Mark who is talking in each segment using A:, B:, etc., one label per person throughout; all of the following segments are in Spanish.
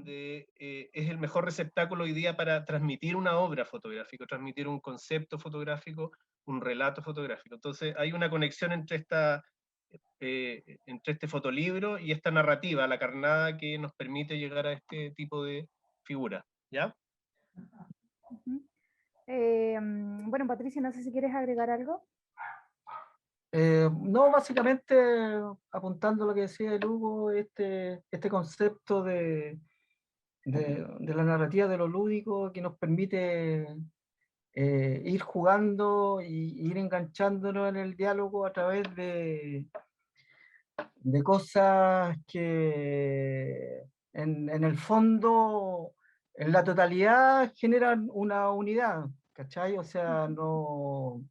A: es el mejor receptáculo hoy día para transmitir una obra fotográfica, transmitir un concepto fotográfico, un relato fotográfico. Entonces hay una conexión entre este fotolibro y esta narrativa, la carnada que nos permite llegar a este tipo de figura, ¿ya?
B: Ujú. Bueno, Patricia, no sé si quieres agregar algo.
C: No, básicamente apuntando a lo que decía el Hugo, este concepto de la narrativa de lo lúdico que nos permite ir jugando y ir enganchándonos en el diálogo a través de cosas que en el fondo, en la totalidad, generan una unidad, ¿cachai? O sea, no,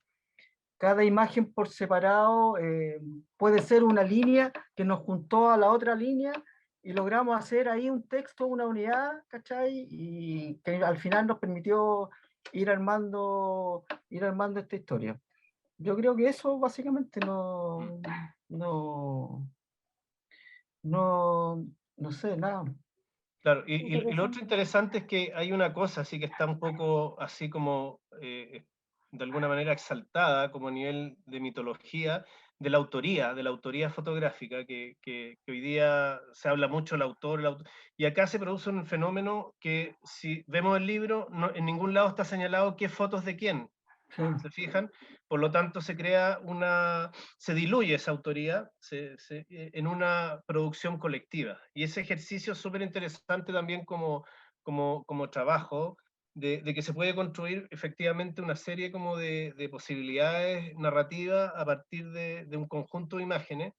C: cada imagen por separado puede ser una línea que nos juntó a la otra línea y logramos hacer ahí un texto, una unidad, ¿cachai? Y que al final nos permitió ir armando esta historia. Yo creo que eso básicamente no, no sé, nada.
A: Claro, y lo otro
B: Interesante.
A: interesante es que hay una cosa así que está un poco así como de alguna manera exaltada como a nivel de mitología, de la autoría fotográfica, que hoy día se habla mucho del autor, y acá se produce un fenómeno que si vemos el libro, en ningún lado está señalado qué fotos de quién,
C: Sí.
A: ¿se fijan? Por lo tanto, se diluye esa autoría en una producción colectiva. Y ese ejercicio es súper interesante también como trabajo, de que se puede construir efectivamente una serie como de posibilidades narrativas a partir de un conjunto de imágenes.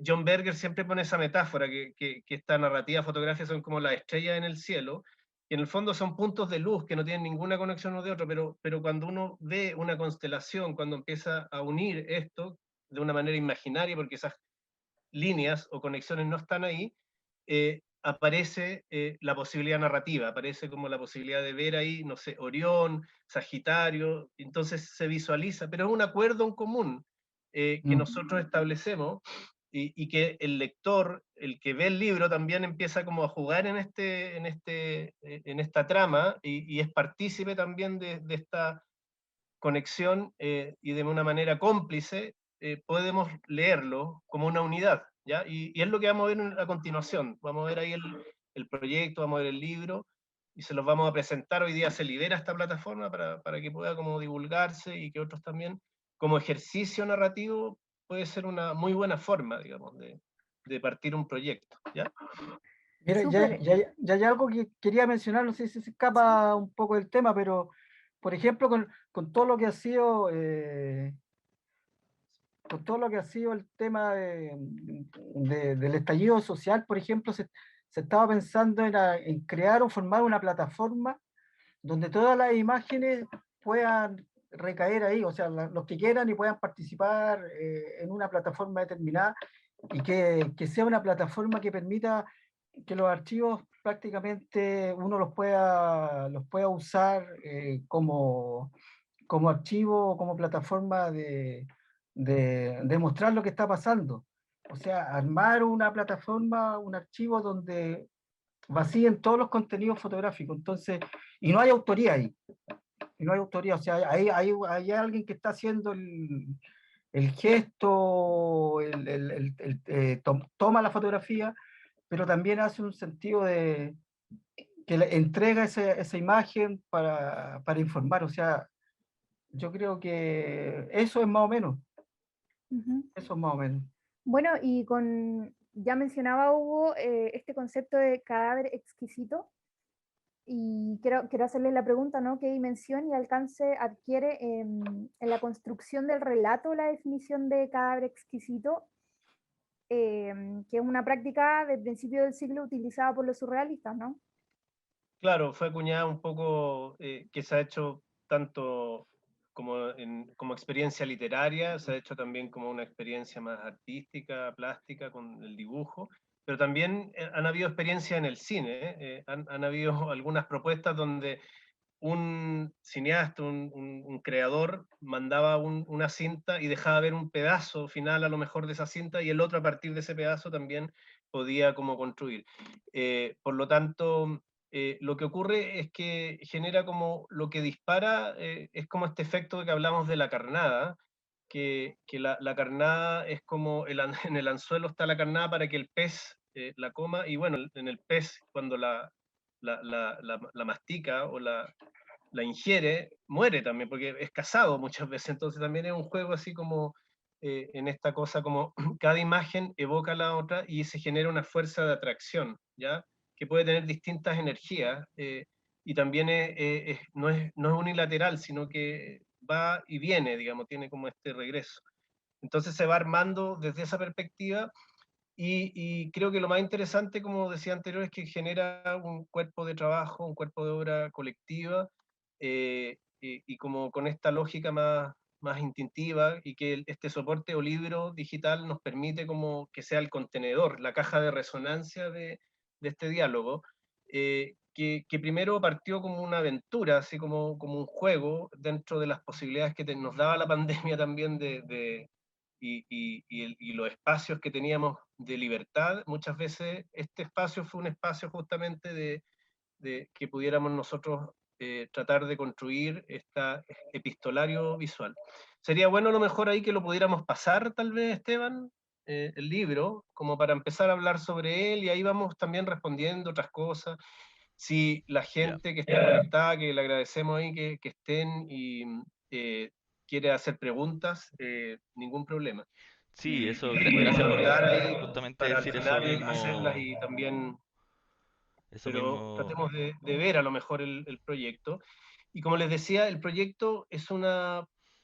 A: John Berger siempre pone esa metáfora, que esta narrativa fotográfica son como las estrellas en el cielo, que en el fondo son puntos de luz que no tienen ninguna conexión uno de otro, pero cuando uno ve una constelación, cuando empieza a unir esto de una manera imaginaria, porque esas líneas o conexiones no están ahí, aparece la posibilidad narrativa, aparece como la posibilidad de ver ahí, no sé, Orión, Sagitario, entonces se visualiza, pero es un acuerdo en común que nosotros establecemos y que el lector, el que ve el libro, también empieza como a jugar en esta trama y es partícipe también de esta conexión y de una manera cómplice podemos leerlo como una unidad, ¿ya? Y es lo que vamos a ver a continuación. Vamos a ver ahí el proyecto, vamos a ver el libro y se los vamos a presentar. Hoy día se libera esta plataforma para que pueda como divulgarse y que otros también, como ejercicio narrativo, puede ser una muy buena forma, digamos, de partir un proyecto, ¿ya?
C: Mira,
B: Súper.
C: ya hay algo que quería mencionar, no sé si se escapa un poco del tema, pero por ejemplo, con todo lo que ha sido, con todo lo que ha sido el tema del estallido social, por ejemplo, se estaba pensando en crear o formar una plataforma donde todas las imágenes puedan recaer ahí, o sea, los que quieran y puedan participar en una plataforma determinada y que sea una plataforma que permita que los archivos prácticamente uno los pueda usar como archivo o como plataforma de mostrar lo que está pasando. O sea, armar una plataforma, un archivo donde vacíen todos los contenidos fotográficos. Entonces, y no hay autoría ahí. Y no hay autoría. O sea, hay alguien que está haciendo el gesto, toma la fotografía, pero también hace un sentido de que le entrega esa imagen para informar. O sea, yo creo que eso es más o menos.
B: Ujú.
C: Eso es más o menos.
B: Bueno, ya mencionaba Hugo este concepto de cadáver exquisito, y quiero hacerle la pregunta, ¿no? ¿Qué dimensión y alcance adquiere en la construcción del relato la definición de cadáver exquisito, que es una práctica de principio del siglo utilizada por los surrealistas, ¿no?
A: Claro, fue acuñada un poco, que se ha hecho tanto como experiencia literaria, se ha hecho también como una experiencia más artística, plástica, con el dibujo, pero también han habido experiencias en el cine, han habido algunas propuestas donde un cineasta, un creador, mandaba una cinta y dejaba ver un pedazo final a lo mejor de esa cinta y el otro a partir de ese pedazo también podía como construir. Por lo tanto, lo que ocurre es que genera como, lo que dispara es como este efecto que hablamos de la carnada, que la carnada es como, en el anzuelo está la carnada para que el pez la coma, y bueno, en el pez cuando la mastica o la ingiere, muere también, porque es cazado muchas veces, entonces también es un juego así como en esta cosa como cada imagen evoca la otra y se genera una fuerza de atracción, ¿ya? Que puede tener distintas energías y también no es unilateral, sino que va y viene, digamos, tiene como este regreso. Entonces se va armando desde esa perspectiva y creo que lo más interesante, como decía anterior, es que genera un cuerpo de trabajo, un cuerpo de obra colectiva, y como con esta lógica más instintiva, y que este soporte o libro digital nos permite como que sea el contenedor, la caja de resonancia de este diálogo, que primero partió como una aventura, así como un juego, dentro de las posibilidades que nos daba la pandemia también y los espacios que teníamos de libertad. Muchas veces este espacio fue un espacio justamente de que pudiéramos nosotros tratar de construir este epistolario visual. Sería bueno a lo mejor ahí que lo pudiéramos pasar, tal vez, Esteban, el libro, como para empezar a hablar sobre él, y ahí vamos también respondiendo otras cosas. Si la
D: Ya.
A: gente que está conectada, que le agradecemos ahí que estén y eh, quiere hacer preguntas, ningún problema.
D: Sí, eso,
A: Podemos
D: gracias por
A: anotar ahí
D: justamente
A: para al
D: decir eso
A: final hacerlas
D: mismo,
A: y también,
D: eso
A: pero
D: mismo.
A: tratemos de ver a lo mejor el proyecto. Y como les decía, el proyecto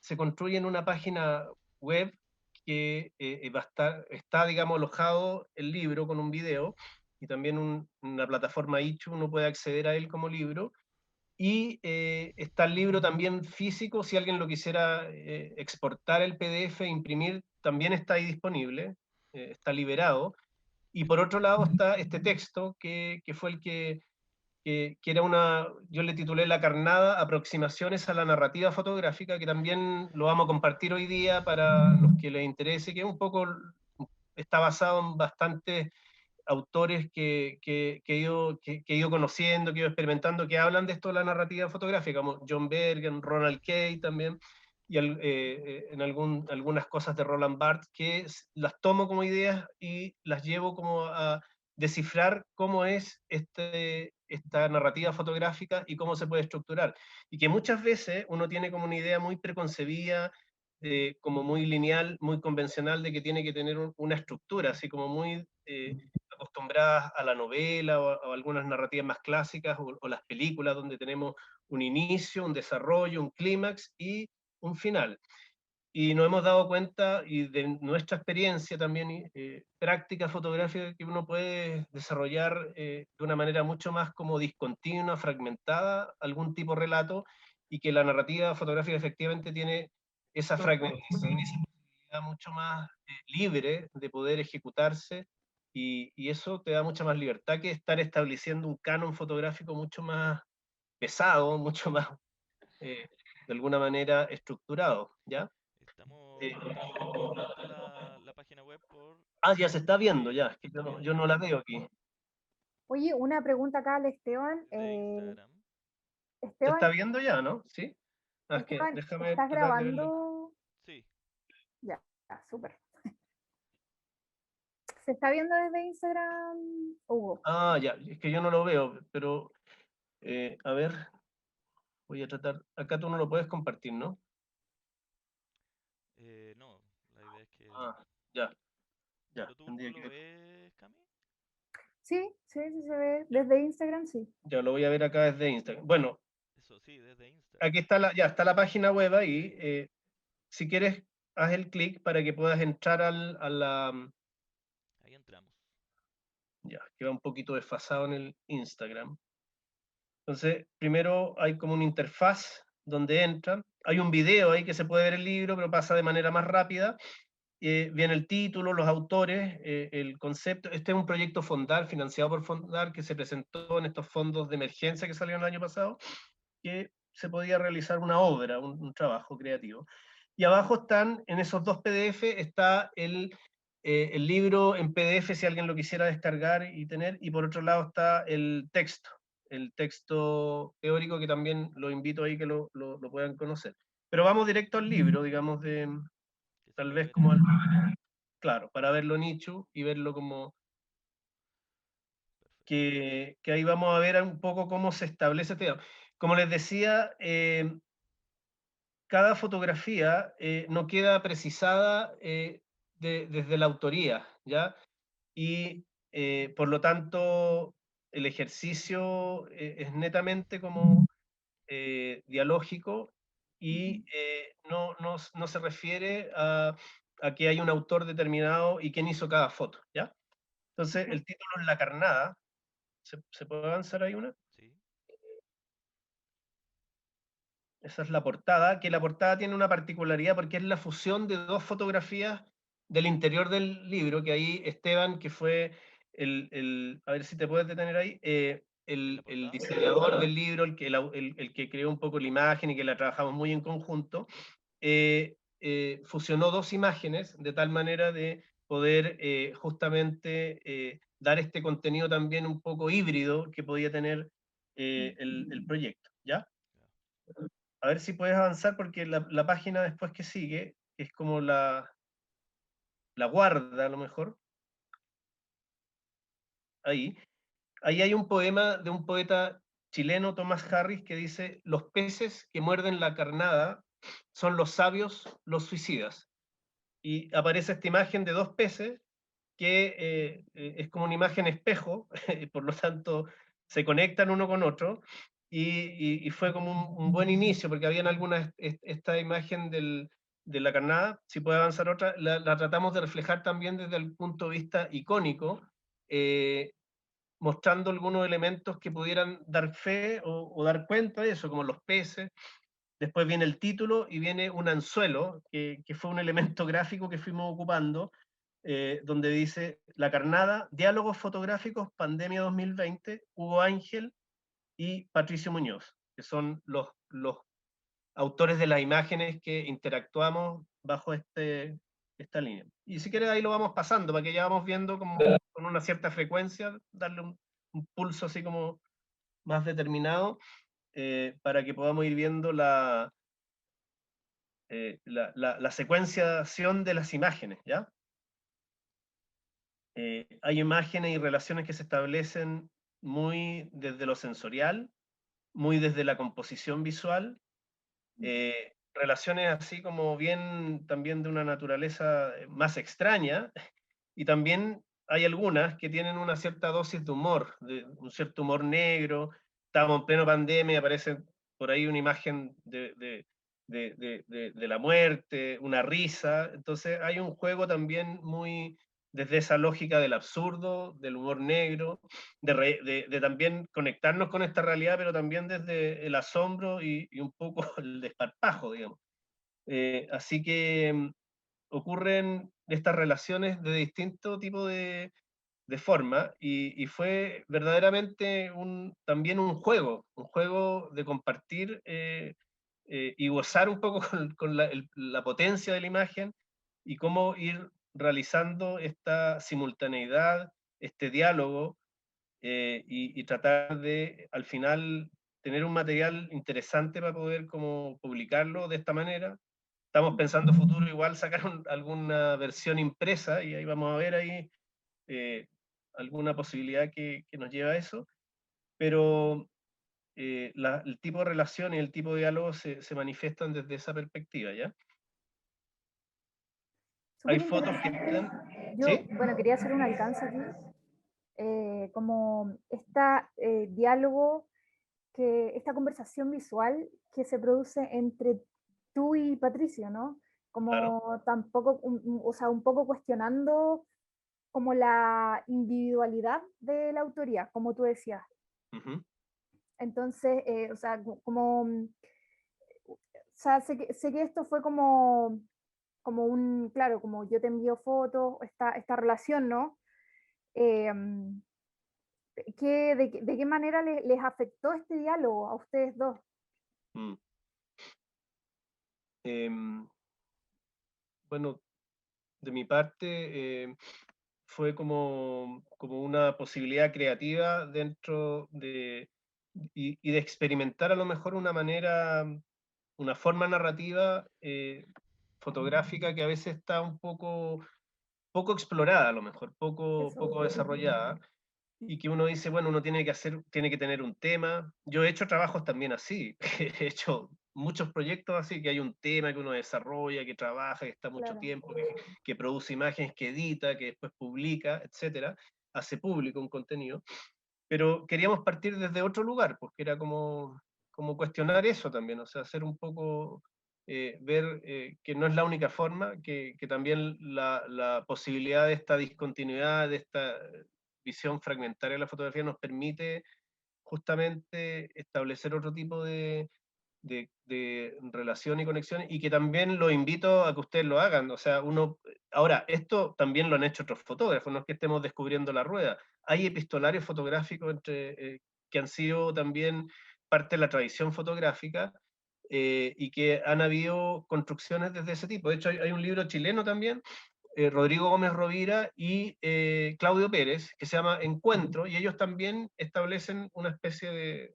A: se construye en una página web que está, digamos, alojado el libro con un video y también una plataforma Ichu, uno puede acceder a él como libro. Y está el libro también físico, si alguien lo quisiera exportar el PDF e imprimir, también está ahí disponible, está liberado. Y por otro lado está este texto que fue el que era yo le titulé La carnada, aproximaciones a la narrativa fotográfica, que también lo vamos a compartir hoy día para los que les interese, que un poco está basado en bastantes autores que he ido conociendo, que he ido experimentando, que hablan de esto de la narrativa fotográfica, como John Bergen, Ronald Kay también, y en algunas cosas de Roland Barthes, que las tomo como ideas y las llevo como a descifrar cómo es esta narrativa fotográfica y cómo se puede estructurar. Y que muchas veces uno tiene como una idea muy preconcebida, como muy lineal, muy convencional, de que tiene que tener una estructura, así como muy acostumbradas a la novela o algunas narrativas más clásicas o las películas donde tenemos un inicio, un desarrollo, un clímax y un final. Y nos hemos dado cuenta, y de nuestra experiencia también práctica fotográfica, que uno puede desarrollar de una manera mucho más como discontinua, fragmentada, algún tipo de relato, y que la narrativa fotográfica efectivamente tiene esa fragmentación, esa posibilidad mucho más libre de poder ejecutarse, y eso te da mucha más libertad que estar estableciendo un canon fotográfico mucho más pesado, mucho más, de alguna manera, estructurado, ¿ya?
D: Estamos compartiendo la página web por
A: Ya se está viendo, ya, es que
D: sí,
A: yo no la veo aquí.
B: Oye, una pregunta acá al Esteban.
D: desde Instagram.
A: ¿Se está
B: Esteban,
A: viendo ya, no? ¿Sí? Es que
B: Esteban,
A: déjame
B: ¿estás
A: tratar de verlo.
B: grabando?
D: Sí,
B: Ya, súper. ¿Se está viendo desde Instagram, Hugo?
A: Ya, es que yo no lo veo, pero a ver, voy a tratar. Acá tú no lo puedes compartir, ¿no?
D: no, la idea es que...
A: Ya, ya,
D: ¿Pero tú
A: tendría
D: lo
A: que.
D: ves, Cami?
B: Sí, sí, sí se ve.
A: Ya,
B: Desde Instagram, sí.
A: ya lo voy a ver acá desde Instagram. Bueno,
D: Eso, sí, desde Instagram.
A: aquí está ya está la página web ahí. Si quieres, haz el clic para que puedas entrar a la.
D: Ahí entramos.
A: Ya, que va un poquito desfasado en el Instagram. Entonces, primero hay como una interfaz donde entran. Hay un video ahí que se puede ver el libro, pero pasa de manera más rápida. Viene el título, los autores, el concepto. Este es un proyecto Fondar, financiado por Fondar, que se presentó en estos fondos de emergencia que salieron el año pasado, que se podía realizar una obra, un trabajo creativo. Y abajo están, en esos dos PDF, está el libro en PDF si alguien lo quisiera descargar y tener, y por otro lado está el texto teórico, que también lo invito ahí que lo puedan conocer. Pero vamos directo al libro, digamos,
D: Que se
A: tal
D: puede
A: vez
D: ver
A: como,
D: en...
A: claro, para verlo nicho y verlo como,
D: Perfecto.
A: que ahí vamos a ver un poco cómo se establece este tema. Como les decía, cada fotografía no queda precisada desde la autoría, ¿ya? Y por lo tanto, el ejercicio es netamente como dialógico y no se refiere a que hay un autor determinado y quién hizo cada foto, ¿ya? Entonces, el título es La Carnada. ¿Se puede avanzar ahí una?
D: Sí.
A: Esa es la portada, que la portada tiene una particularidad porque es la fusión de dos fotografías del interior del libro, que ahí Esteban, que fue a ver si te puedes detener ahí,
D: ¿En la
A: el
D: portada?
A: diseñador del libro, el que creó un poco la imagen y que la trabajamos muy en conjunto, fusionó dos imágenes de tal manera de poder justamente dar este contenido también un poco híbrido que podía tener el proyecto, ¿ya?
D: Ya.
A: A ver si puedes avanzar porque la página después que sigue, que es como la guarda a lo mejor, ahí hay un poema de un poeta chileno, Thomas Harris, que dice: los peces que muerden la carnada son los sabios, los suicidas. Y aparece esta imagen de dos peces que es como una imagen espejo, y por lo tanto se conectan uno con otro, y fue como un buen inicio, porque habían algunas, esta imagen de la carnada, si puede avanzar otra, la tratamos de reflejar también desde el punto de vista icónico, eh, mostrando algunos elementos que pudieran dar fe o dar cuenta de eso, como los peces. Después viene el título y viene un anzuelo, que fue un elemento gráfico que fuimos ocupando, donde dice La Carnada, diálogos fotográficos, pandemia 2020, Hugo Ángel y Patricio Muñoz, que son los autores de las imágenes que interactuamos bajo esta línea. Y si quieres ahí lo vamos pasando, para que ya vamos viendo como con una cierta frecuencia, darle un pulso así como más determinado, para que podamos ir viendo la secuenciación de las imágenes, ¿ya? Hay imágenes y relaciones que se establecen muy desde lo sensorial, muy desde la composición visual, relaciones así como bien también de una naturaleza más extraña, y también hay algunas que tienen una cierta dosis de humor, de un cierto humor negro. Estamos en pleno pandemia, aparece por ahí una imagen de la muerte, una risa, entonces hay un juego también muy desde esa lógica del absurdo, del humor negro, de también conectarnos con esta realidad, pero también desde el asombro y un poco el desparpajo, digamos. Así que ocurren estas relaciones de distinto tipo de forma, y fue verdaderamente también un juego de compartir y gozar un poco con la potencia de la imagen y cómo ir realizando esta simultaneidad, este diálogo, y tratar de al final tener un material interesante para poder como publicarlo de esta manera. Estamos pensando futuro igual sacar alguna versión impresa y ahí vamos a ver ahí eh, alguna posibilidad que nos lleve a eso, pero el tipo de relación y el tipo de diálogo se manifiestan desde esa perspectiva, ¿ya? Hay
B: Súper
A: fotos que
B: interesante.
A: están...
B: Yo,
A: ¿Sí?
B: bueno, quería hacer un alcance aquí, como este diálogo, esta conversación visual que se produce entre tú y Patricio, ¿no?
A: Claro.
B: Como tampoco, o sea, un poco cuestionando como la individualidad de la autoría, como tú decías.
A: Ujú.
B: Entonces, o sea, como, o sea, sé que esto fue como, como un, claro, como yo te envío fotos, esta relación, ¿no? Eh, de qué manera les afectó este diálogo a ustedes dos?
A: Mm. Em, bueno, de mi parte, fue como una posibilidad creativa dentro de, y de experimentar a lo mejor una manera, una forma narrativa fotográfica que a veces está un poco explorada, a lo mejor,
B: Eso,
A: poco desarrollada, y que uno dice, bueno, uno tiene que tener un tema. Yo he hecho trabajos también así, he hecho muchos proyectos así, que hay un tema que uno desarrolla, que trabaja, que está mucho
B: claro.
A: tiempo, que produce imágenes, que edita, que después publica, etcétera, hace público un contenido, pero queríamos partir desde otro lugar, porque era como cuestionar eso también, o sea, hacer un poco, ver que no es la única forma, que también la posibilidad de esta discontinuidad, de esta visión fragmentaria de la fotografía nos permite justamente establecer otro tipo de relación y conexión, y que también lo invito a que ustedes lo hagan. O sea, ahora, esto también lo han hecho otros fotógrafos, no es que estemos descubriendo la rueda. Hay epistolarios fotográficos que han sido también parte de la tradición fotográfica, y que han habido construcciones desde ese tipo. De hecho, hay un libro chileno también, Rodrigo Gómez Rovira y Claudio Pérez, que se llama Encuentro, y ellos también establecen una especie de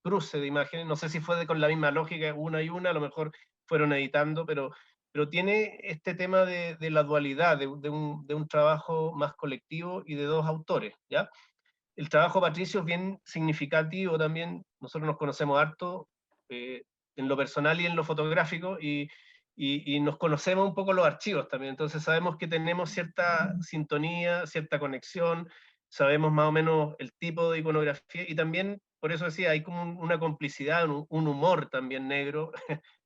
A: cruce de imágenes. No sé si fue con la misma lógica, una y una, a lo mejor fueron editando, pero tiene este tema de la dualidad, de un trabajo más colectivo y de dos autores, ¿ya? El trabajo de Patricio es bien significativo también. Nosotros nos conocemos harto en lo personal y en lo fotográfico, y nos conocemos un poco los archivos también. Entonces sabemos que tenemos cierta sintonía, cierta conexión, sabemos más o menos el tipo de iconografía, y también, por eso decía, hay como una complicidad, un humor también negro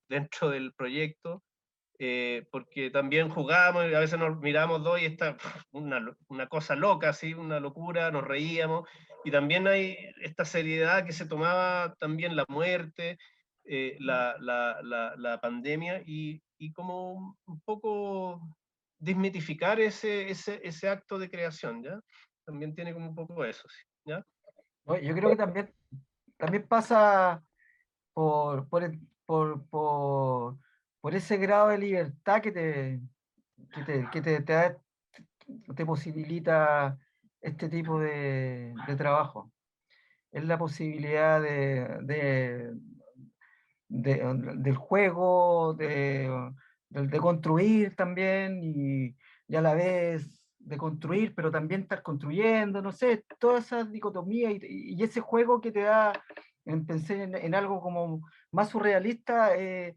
A: dentro del proyecto, porque también jugamos y a veces nos miramos dos y está una cosa loca, así, una locura, nos reíamos, y también hay esta seriedad que se tomaba también la muerte, la pandemia, y como un poco desmitificar ese acto de creación, ¿ya? También tiene como un poco eso, ¿sí? ¿Ya?
C: Oye, yo creo que también pasa por ese grado de libertad que te posibilita este tipo de trabajo. Es la posibilidad del juego, de construir también, y a la vez de construir, pero también estar construyendo, no sé, toda esa dicotomía y ese juego que te da, pensé en algo como más surrealista, te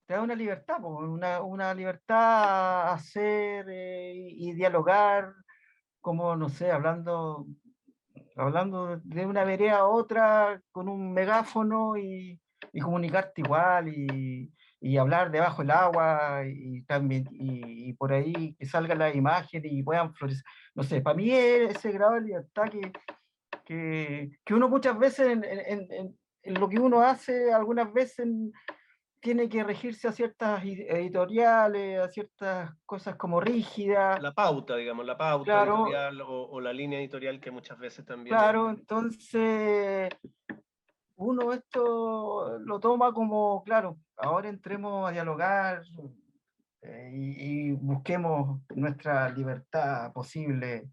C: da una libertad, po, una libertad a hacer y dialogar, como, no sé, hablando de una vereda a otra con un megáfono y comunicarte igual y hablar debajo del agua y también y por ahí que salgan las imágenes y puedan florecer. No sé, para mí es ese grado de libertad que uno muchas veces en lo que uno hace, algunas veces tiene que regirse a ciertas editoriales, a ciertas cosas como rígidas.
A: La pauta, digamos, la pauta
C: Claro,
A: editorial o la línea editorial que muchas veces también es.
C: claro, entonces uno esto lo toma como, claro, ahora entremos a dialogar y busquemos nuestra libertad posible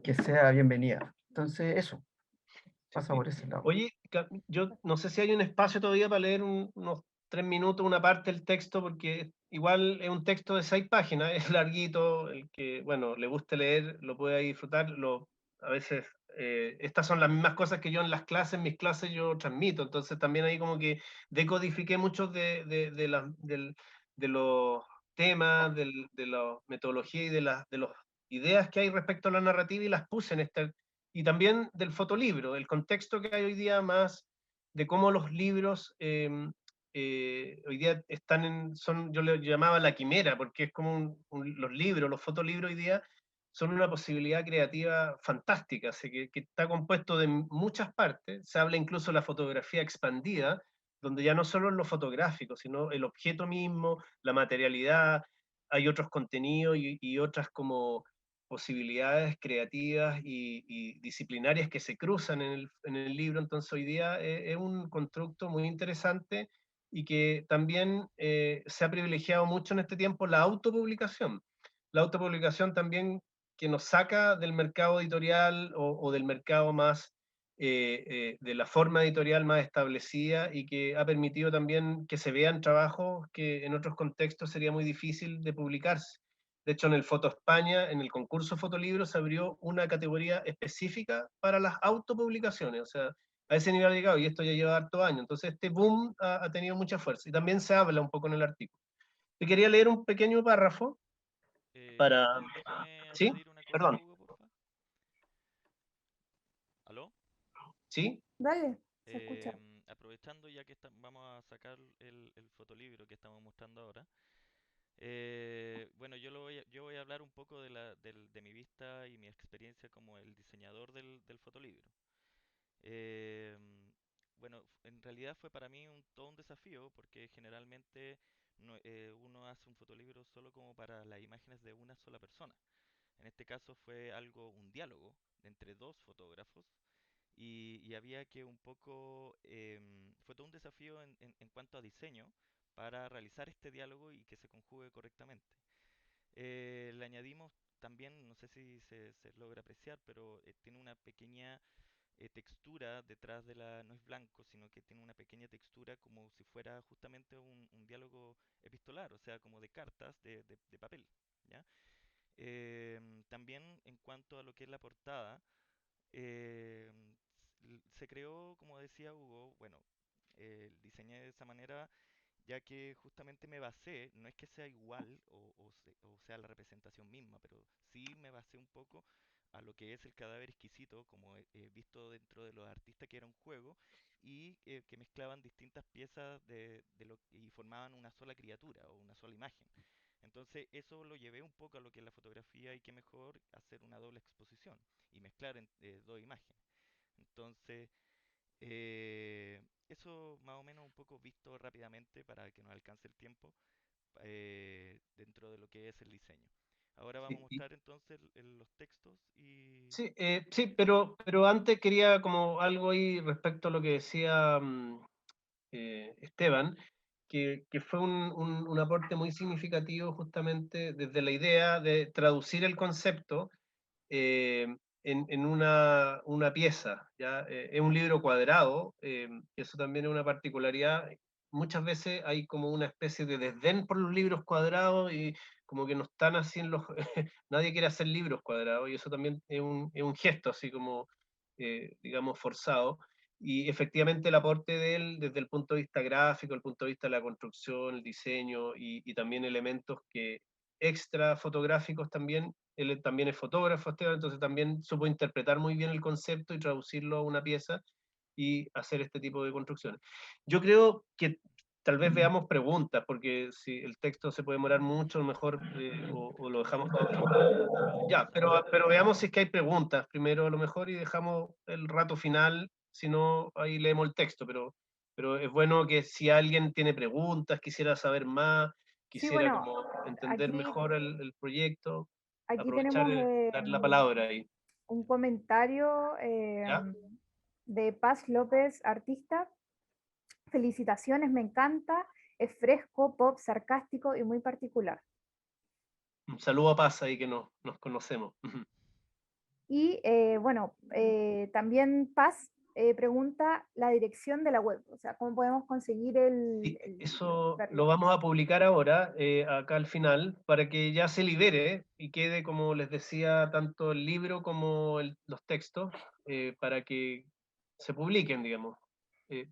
C: que sea bienvenida. Entonces, eso pasa
A: Sí.
C: por ese lado.
A: Oye, yo no sé si hay un espacio todavía para leer unos 3 minutos, una parte del texto, porque igual es un texto de 6 páginas, es larguito, el que, bueno, le guste leer, lo puede ahí disfrutar. A veces, estas son las mismas cosas que yo en las clases, en mis clases yo transmito, entonces también ahí como que decodifiqué muchos de los temas, de la metodología y de las ideas que hay respecto a la narrativa, y las puse en este, y también del fotolibro, el contexto que hay hoy día, más de cómo los libros hoy día yo le llamaba la quimera, porque es como los libros, los fotolibros hoy día son una posibilidad creativa fantástica, así que está compuesto de muchas partes. Se habla incluso de la fotografía expandida, donde ya no solo es lo fotográfico, sino el objeto mismo, la materialidad, hay otros contenidos y otras como posibilidades creativas y disciplinarias que se cruzan en el libro. Entonces hoy día es un constructo muy interesante, y que también se ha privilegiado mucho en este tiempo la autopublicación. la autopublicación también que nos saca del mercado editorial o del mercado más, de la forma editorial más establecida y que ha permitido también que se vean trabajos que en otros contextos sería muy difícil de publicarse. De hecho, en el Foto España, en el concurso Fotolibros, se abrió una categoría específica para las autopublicaciones, o sea, a ese nivel ha llegado, y esto ya lleva harto años. Entonces, este boom ha tenido mucha fuerza, y también se habla un poco en el artículo. Te quería leer un pequeño párrafo para...
D: Déjame
A: ¿Sí?
D: añadir una cosa,
A: Perdón.
D: Hugo, porfa. ¿Aló?
A: ¿Sí?
B: Dale, se escucha.
D: Aprovechando ya que vamos a sacar el fotolibro que estamos mostrando ahora. Bueno, yo voy a hablar un poco de mi vista y mi experiencia como el diseñador del fotolibro. Bueno, en realidad fue para mí todo un desafío porque generalmente uno hace un fotolibro solo como para las imágenes de una sola persona. En este caso fue un diálogo entre dos fotógrafos y había que un poco, fue todo un desafío en cuanto a diseño para realizar este diálogo y que se conjugue correctamente. Le añadimos también, no sé si se logra apreciar, pero tiene una pequeña textura detrás no es blanco, sino que tiene una pequeña textura como si fuera justamente un diálogo epistolar, o sea, como de cartas de papel, ¿ya? También en cuanto a lo que es la portada, eh, se creó, como decía Hugo, bueno, diseñé de esa manera ya que justamente me basé, no es que sea igual o sea la representación misma, pero sí me basé un poco a lo que es el cadáver exquisito, como he visto dentro de los artistas que era un juego, y que mezclaban distintas piezas y formaban una sola criatura o una sola imagen. Entonces eso lo llevé un poco a lo que es la fotografía y qué mejor hacer una doble exposición y mezclar dos imágenes. Entonces, eso más o menos un poco visto rápidamente para que nos alcance el tiempo dentro de lo que es el diseño. Ahora vamos a
A: Sí,
D: mostrar entonces los textos y...
A: sí, sí, pero antes quería como algo ahí respecto a lo que decía Esteban, que fue un aporte muy significativo justamente desde la idea de traducir el concepto eh, en una pieza, ¿ya? Es un libro cuadrado, y eso también es una particularidad. Muchas veces hay como una especie de desdén por los libros cuadrados y como que no están así en los... Nadie quiere hacer libros cuadrados y eso también es un gesto así como, digamos, forzado. Y efectivamente el aporte de él desde el punto de vista gráfico, el punto de vista de la construcción, el diseño y también elementos que extra fotográficos también, él también es fotógrafo, Esteban, entonces también supo interpretar muy bien el concepto y traducirlo a una pieza y hacer este tipo de construcciones. Yo creo que tal vez veamos preguntas, porque si el texto se puede demorar mucho, mejor o lo dejamos para otro.
D: Veamos qué
A: Ya,
D: sale.
A: pero veamos si es que hay preguntas primero a lo mejor y dejamos el rato final, si no, ahí leemos el texto, pero es bueno que si alguien tiene preguntas, quisiera saber más,
B: Sí,
A: quisiera
B: bueno,
A: como entender
B: aquí,
A: mejor el proyecto,
B: aquí
A: aprovechar
B: tenemos
A: dar la palabra ahí,
B: un comentario
A: ¿ya?
B: de Paz López, artista. Felicitaciones, me encanta. Es fresco, pop, sarcástico y muy particular.
A: Un saludo a Paz ahí que nos conocemos.
B: Y bueno, también Paz pregunta la dirección de la web, o sea, cómo podemos conseguir
A: Sí,
B: el libro,
A: eso lo
B: verlo.
A: vamos a publicar ahora, acá al final, para que ya se libere y quede, como les decía, tanto el libro como los textos, para que se publiquen, digamos.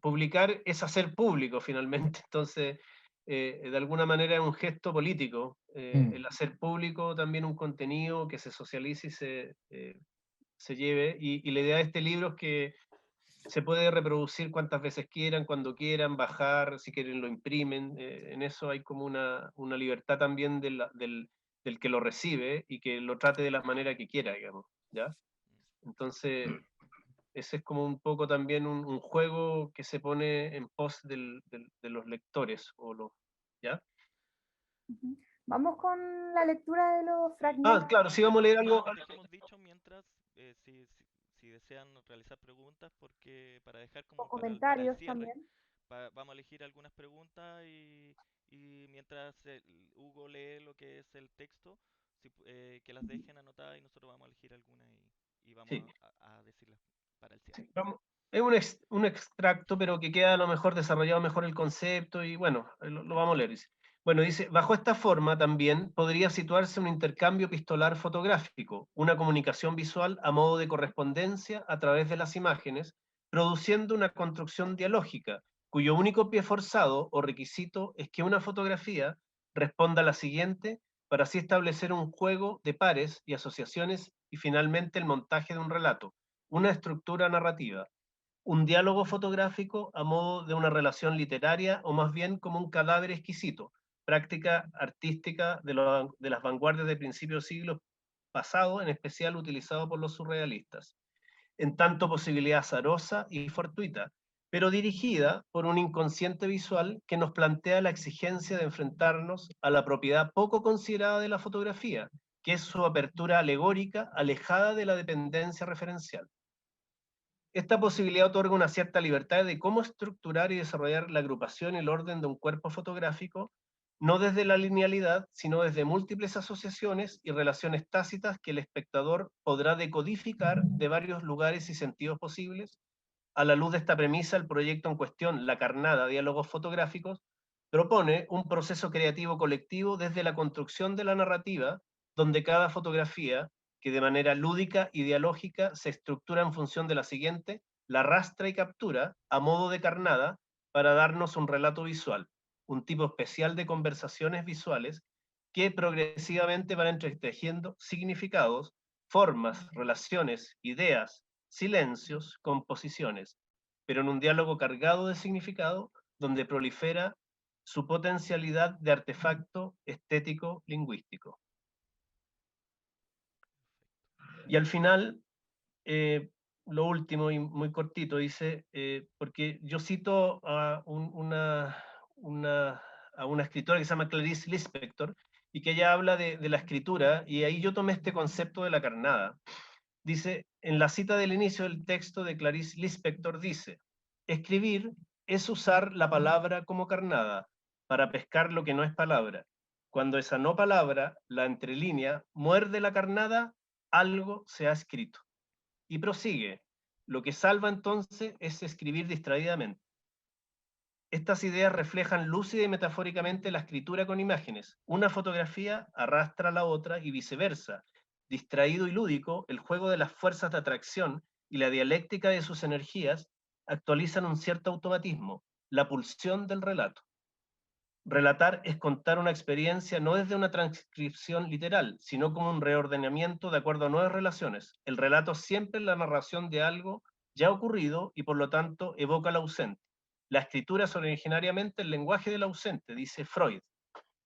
A: Publicar es hacer público, finalmente. Entonces, de alguna manera es un gesto político, el hacer público también un contenido que se socialice y se lleve. Y la idea de este libro es que se puede reproducir cuantas veces quieran, cuando quieran, bajar, si quieren lo imprimen. En eso hay como una libertad también del que lo recibe y que lo trate de la manera que quiera, digamos, ¿ya? Entonces, ese es como un poco también un juego que se pone en pos de los lectores, ¿ya?
B: Ujú. Vamos con la lectura de los
A: Ah,
B: fragmentos
A: claro, sí vamos a leer algo.
D: Dejemos dicho mientras si desean realizar preguntas, porque para dejar
B: o
D: como para el
B: comentarios
D: cierre,
B: también.
D: vamos a elegir algunas preguntas y mientras Hugo lee lo que es el texto, que las dejen anotadas y nosotros vamos a elegir algunas y vamos
A: Sí.
D: a decirlas para el cierre.
A: Sí, es un extracto, pero que queda a lo mejor desarrollado mejor el concepto y bueno, lo vamos a leer. Dice. Bueno, dice, bajo esta forma también podría situarse un intercambio epistolar fotográfico, una comunicación visual a modo de correspondencia a través de las imágenes, produciendo una construcción dialógica, cuyo único pie forzado o requisito es que una fotografía responda a la siguiente para así establecer un juego de pares y asociaciones y finalmente el montaje de un relato, una estructura narrativa, un diálogo fotográfico a modo de una relación literaria o más bien como un cadáver exquisito, práctica artística de las vanguardias de principios del siglo pasado, en especial utilizado por los surrealistas, en tanto posibilidad azarosa y fortuita, pero dirigida por un inconsciente visual que nos plantea la exigencia de enfrentarnos a la propiedad poco considerada de la fotografía, que es su apertura alegórica alejada de la dependencia referencial. Esta posibilidad otorga una cierta libertad de cómo estructurar y desarrollar la agrupación y el orden de un cuerpo fotográfico, no desde la linealidad, sino desde múltiples asociaciones y relaciones tácitas que el espectador podrá decodificar de varios lugares y sentidos posibles. A la luz de esta premisa, el proyecto en cuestión, La Carnada, Diálogos Fotográficos, propone un proceso creativo colectivo desde la construcción de la narrativa, donde cada fotografía, que de manera lúdica y dialógica se estructura en función de la siguiente, la arrastra y captura a modo de carnada para darnos un relato visual, un tipo especial de conversaciones visuales que progresivamente van entretejiendo significados, formas, relaciones, ideas, silencios, composiciones, pero en un diálogo cargado de significado donde prolifera su potencialidad de artefacto estético lingüístico. Y al final, lo último y muy cortito, dice, porque yo cito a una escritora que se llama Clarice Lispector, y que ella habla de la escritura, y ahí yo tomé este concepto de la carnada. Dice, en la cita del inicio del texto de Clarice Lispector dice, escribir es usar la palabra como carnada para pescar lo que no es palabra. Cuando esa no palabra, la entrelínea, muerde la carnada, algo se ha escrito. Y prosigue, lo que salva entonces es escribir distraídamente. Estas ideas reflejan lúcida y metafóricamente la escritura con imágenes. Una fotografía arrastra a la otra y viceversa. Distraído y lúdico, el juego de las fuerzas de atracción y la dialéctica de sus energías actualizan un cierto automatismo, la pulsión del relato. Relatar es contar una experiencia no desde una transcripción literal, sino como un reordenamiento de acuerdo a nuevas relaciones. El relato siempre es la narración de algo ya ocurrido y por lo tanto evoca al ausente. La escritura es originariamente el lenguaje del ausente, dice Freud.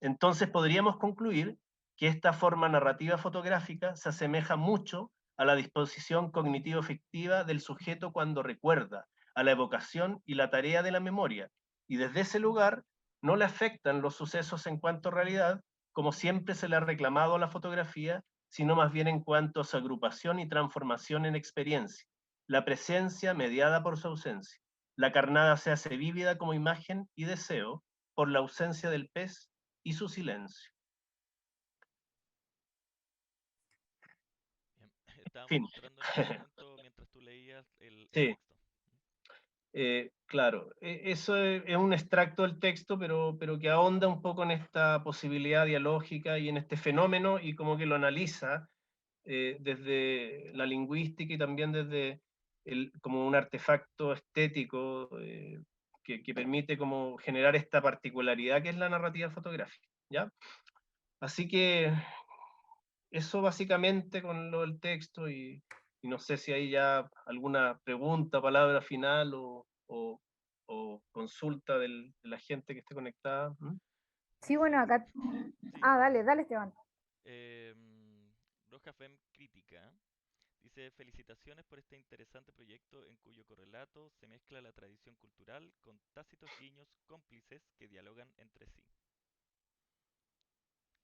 A: Entonces podríamos concluir que esta forma narrativa fotográfica se asemeja mucho a la disposición cognitivo-afectiva del sujeto cuando recuerda, a la evocación y la tarea de la memoria, y desde ese lugar no le afectan los sucesos en cuanto a realidad, como siempre se le ha reclamado a la fotografía, sino más bien en cuanto a su agrupación y transformación en experiencia, la presencia mediada por su ausencia. La carnada se hace vívida como imagen y deseo por la ausencia del pez y su silencio.
D: Bien. Estábamos
A: Fin.
D: mostrando en este momento mientras tú leías el
A: Sí,
D: texto.
A: claro. Eso es un extracto del texto, pero que ahonda un poco en esta posibilidad dialógica y en este fenómeno y como que lo analiza desde la lingüística y también desde como un artefacto estético que permite como generar esta particularidad que es la narrativa fotográfica, ¿ya? Así que eso básicamente con lo del texto y no sé si hay ya alguna pregunta, palabra final o consulta de la gente que esté conectada. ¿Mm?
B: Sí, bueno, acá. Ah, dale, dale, Esteban.
D: Roja Fem Crítica dice: felicitaciones por este interesante proyecto en cuyo correlato se mezcla la tradición cultural con tácitos guiños cómplices que dialogan entre sí.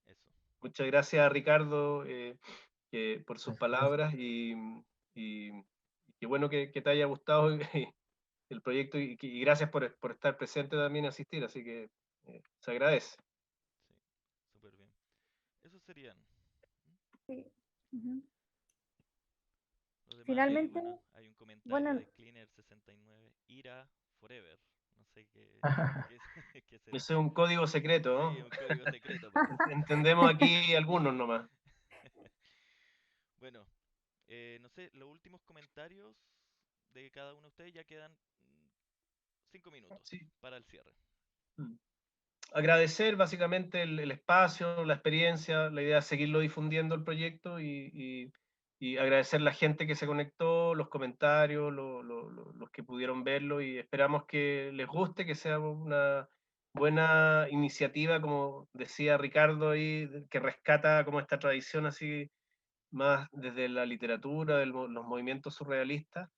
D: Eso.
A: Muchas gracias, Ricardo, por sus
C: Gracias.
A: palabras y qué bueno que te haya gustado el proyecto y gracias por estar presente también y asistir, así que se agradece.
D: Sí, súper bien. Esos serían.
B: Sí. Ujú.
D: Los demás,
B: Finalmente,
D: bueno, hay un comentario
B: bueno,
D: de Cleaner69, Ira Forever. No sé qué será.
A: Ese es un código secreto,
D: Sí,
A: ¿no?
D: un código secreto, parece.
A: Entendemos aquí algunos nomás.
D: Bueno, no sé, los últimos comentarios de cada uno de ustedes ya quedan 5 minutos
A: Sí.
D: para el cierre.
A: Agradecer básicamente el espacio, la experiencia, la idea de seguirlo difundiendo el proyecto y agradecer la gente que se conectó, los comentarios, los que pudieron verlo y esperamos que les guste, que sea una buena iniciativa, como decía Ricardo ahí, que rescata como esta tradición así más desde la literatura, los movimientos surrealistas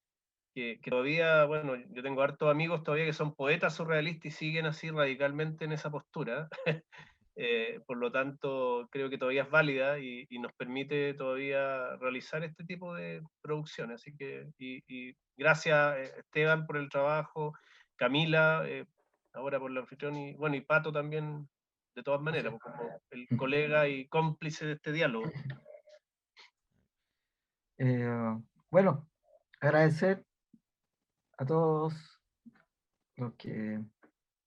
A: que todavía, bueno, yo tengo hartos amigos todavía que son poetas surrealistas y siguen así radicalmente en esa postura. Por lo tanto, creo que todavía es válida y nos permite todavía realizar este tipo de producciones. Así que, y gracias Esteban por el trabajo, Camila, ahora por la anfitrión, y bueno, y Pato también, de todas maneras, como el colega y cómplice de este diálogo.
C: Bueno, agradecer a todos los que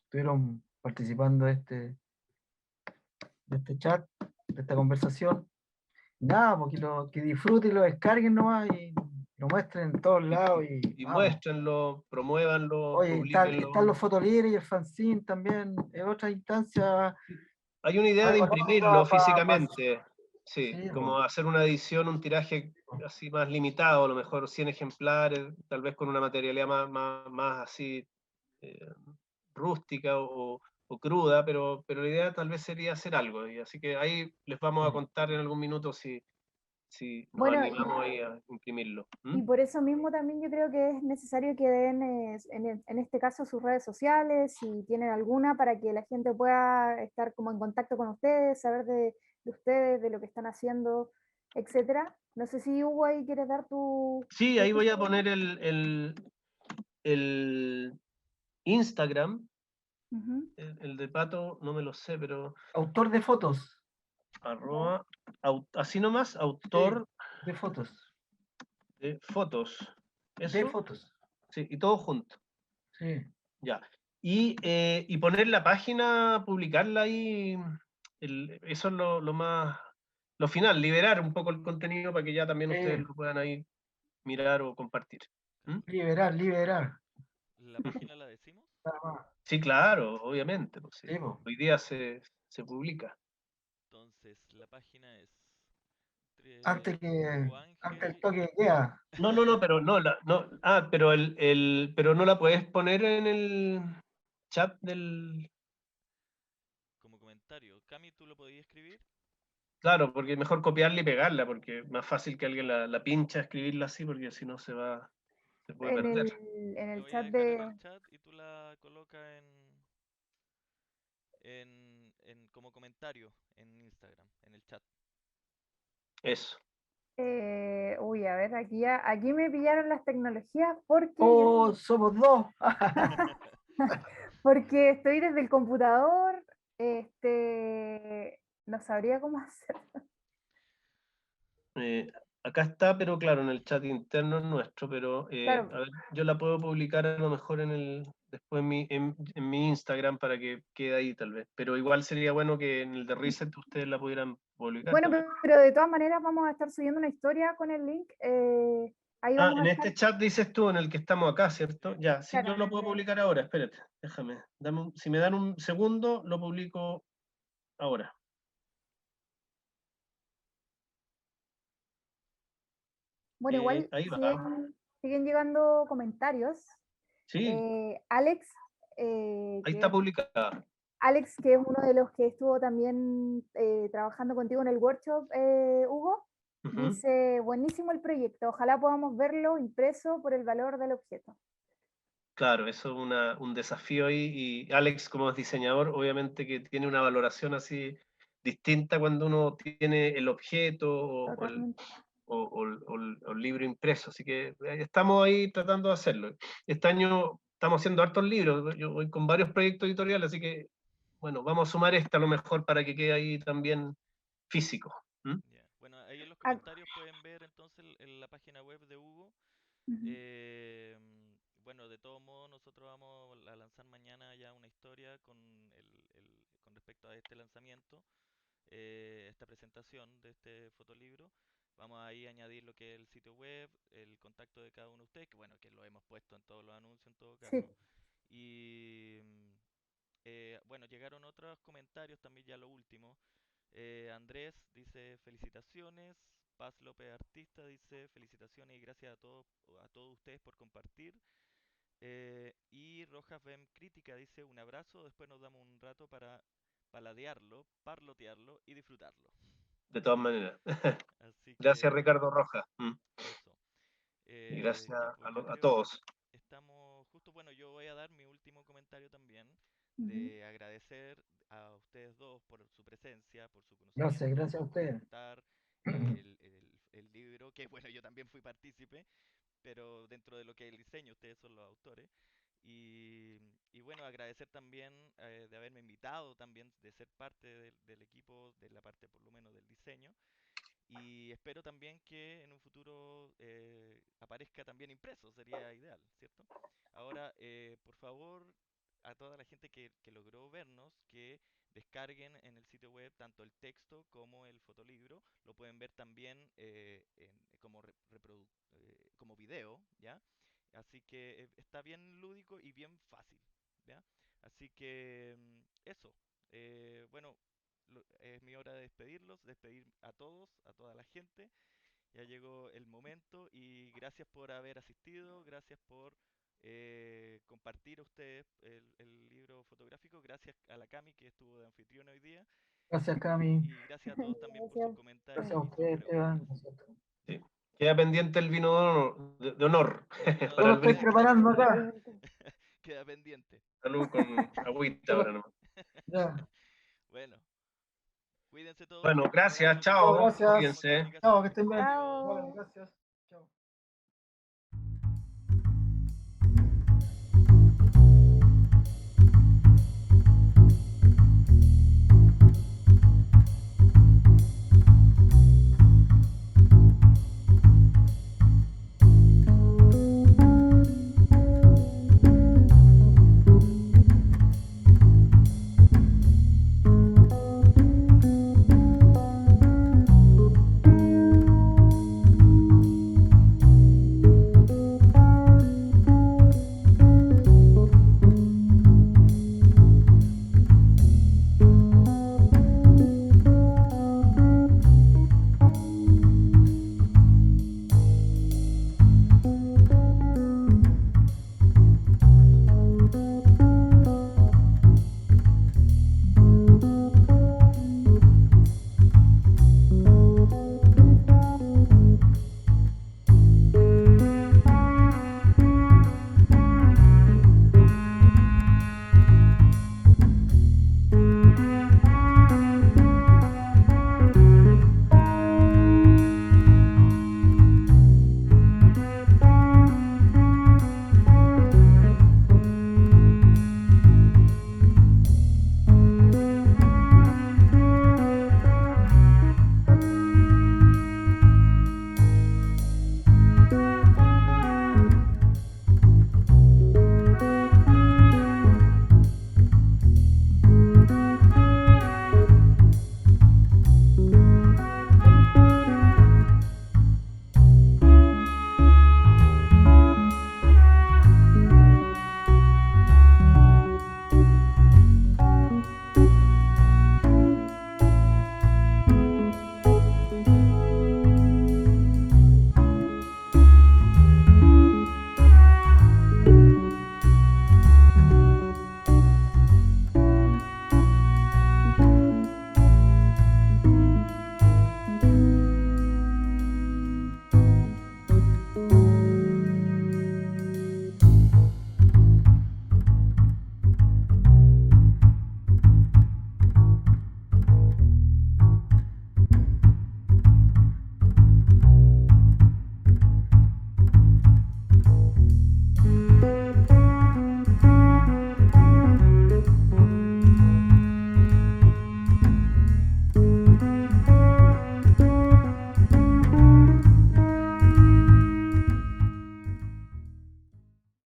C: estuvieron participando de este chat, de esta conversación. Nada, porque que disfruten y lo descarguen nomás y lo muestren en todos lados y
A: Y
C: vamos.
A: muéstrenlo, promuévanlo,
C: Oye, están
A: publíquenlo.
C: los fotolibres y el fanzine también, es otra instancia.
A: Hay una idea
C: Más
A: de imprimirlo
C: económica
A: físicamente, sí,
C: sí,
A: como
C: po.
A: hacer una edición, un tiraje así más limitado, a lo mejor 100 ejemplares, tal vez con una materialidad más así eh, rústica o cruda, pero la idea tal vez sería hacer algo, y así que ahí les vamos a contar en algún minuto si nos
B: bueno,
A: animamos ahí a imprimirlo.
B: y por eso mismo también yo creo que es necesario que den, en este caso, sus redes sociales, si tienen alguna, para que la gente pueda estar como en contacto con ustedes, saber de ustedes, de lo que están haciendo, etcétera. No sé si Hugo ahí quieres dar
A: Sí,
B: tu
A: ahí voy a
B: Instagram.
A: poner el Instagram,
B: Ujú.
A: el de Pato, no me lo sé, pero
C: Autor de fotos.
A: arroba, así nomás,
C: Sí,
A: autor
C: de fotos.
A: de fotos.
C: De
A: Eso,
C: fotos.
A: sí, y todo junto.
C: Sí.
A: Ya. Y poner la página, publicarla ahí, eso es lo más, lo final, liberar un poco el contenido para que ya también ustedes lo puedan ahí mirar o compartir. ¿Mm?
C: Liberar, liberar.
D: ¿La página la decimos?
C: Nada más.
A: Sí, claro, obviamente, pues sí.
C: Sí, po.
A: Hoy día se publica.
D: Entonces, la página es
C: Antes
D: Hugo
C: antes el
D: Ángel
C: toque de queda.
A: No, pero no, pero pero no la puedes poner en el chat del.
D: como comentario. Cami, ¿tú lo podías escribir?
A: Claro, porque es mejor copiarla y pegarla, porque es más fácil que alguien la pincha, escribirla así, porque si no se puede
B: En
A: perder.
B: en
D: Lo
B: el
D: voy a
B: chat
D: dejar en
B: de...
D: el chat y tú la colocas como comentario en Instagram, en el chat.
A: Eso.
B: uy, a ver, aquí me pillaron las tecnologías porque
C: Oh, somos dos.
B: porque estoy desde el computador, no sabría cómo hacer.
A: Eh, Acá está, pero claro, en el chat interno es nuestro, pero
B: Claro,
A: a ver, yo la puedo publicar a lo mejor después en mi Instagram para que quede ahí tal vez. Pero igual sería bueno que en el de Reset ustedes la pudieran publicar
B: bueno,
A: también.
B: pero de todas maneras vamos a estar subiendo una historia con el link. Ahí
A: Ah,
B: vamos a
A: en
B: estar,
A: este chat dices tú, en el que estamos acá, ¿cierto? Ya, sí, yo
B: claro.
A: lo puedo publicar ahora, espérate, déjame. Si me dan un segundo, lo publico ahora.
B: Bueno, igual
A: Ahí va.
B: siguen llegando comentarios.
A: Sí,
B: Alex,
A: ahí está publicada.
B: Alex, que es uno de los que estuvo también trabajando contigo en el workshop, Hugo,
A: Ujú.
B: dice, buenísimo el proyecto, ojalá podamos verlo impreso por el valor del objeto.
A: Claro, eso es un desafío ahí. Y Alex, como es diseñador, obviamente que tiene una valoración así distinta cuando uno tiene el objeto
B: Totalmente.
A: o el libro impreso. Así que estamos ahí tratando de hacerlo. Este año estamos haciendo hartos libros. Yo voy con varios proyectos editoriales, así que, bueno, vamos a sumar este a lo mejor para que quede ahí también físico. ¿Mm?
D: Ya. Bueno, ahí en los comentarios pueden ver entonces en la página web de Hugo.
B: Ujú.
D: Bueno, de todos modos, nosotros vamos a lanzar mañana ya una historia con respecto a este lanzamiento, esta presentación de este fotolibro. Vamos ahí a añadir lo que es el sitio web, el contacto de cada uno de ustedes, que bueno, que lo hemos puesto en todos los anuncios en todo
B: Sí,
D: caso. Y bueno, llegaron otros comentarios también, ya lo último. Andrés dice felicitaciones. Paz López Artista dice felicitaciones y gracias a todos ustedes por compartir. Y Rojas Bem Crítica dice un abrazo, después nos damos un rato para paladearlo, parlotearlo y disfrutarlo.
A: De todas maneras.
D: Así
A: Gracias,
D: que
A: Ricardo Rojas.
D: eso.
A: Y gracias
D: Ya, pues yo
A: a
D: creo que
A: todos.
D: estamos justo, bueno, yo voy a dar mi último comentario también,
B: ujú.
D: de agradecer a ustedes dos por su presencia, por su
C: Gracias,
D: conocimiento,
C: gracias a
D: por
C: ustedes.
D: comentar el libro, que bueno, yo también fui partícipe, pero dentro de lo que es el diseño, ustedes son los autores. Y bueno, agradecer también de haberme invitado, también de ser parte del equipo, de la parte por lo menos del diseño. Y espero también que en un futuro aparezca también impreso, sería ideal, ¿cierto? Ahora, por favor, a toda la gente que logró vernos, que descarguen en el sitio web tanto el texto como el fotolibro. Lo pueden ver también como video, ¿ya? Así que está bien lúdico y bien fácil, ¿ya? Así que eso. Bueno, es mi hora de despedirlos, despedir a todos, a toda la gente. Ya llegó el momento y gracias por haber asistido, gracias por compartir a ustedes el libro fotográfico, gracias a la Cami que estuvo de anfitriona hoy día
C: Gracias, Cami.
D: y gracias a todos también por sus
B: Gracias.
D: comentarios
C: Gracias a
D: y sus
C: ustedes, Esteban.
D: preguntas.
A: Sí. Queda pendiente el vino de honor
D: El vino de
C: Yo
A: para
C: lo
A: el
C: estoy
D: honor,
A: brindis.
C: preparando acá.
B: Totalmente.
D: queda pendiente.
A: Salud con agüita
C: Yo
A: ahora
C: lo-
A: nomás.
C: ya.
D: Bueno, cuídense todos,
A: Bueno,
D: un
A: gracias,
D: abrazo,
C: Chao,
A: chao,
D: estamos
C: gracias.
D: en
A: cuídense.
C: Chao, que
D: comunicación.
C: estén bien.
D: Adiós.
C: Vale,
B: Chao.
C: gracias.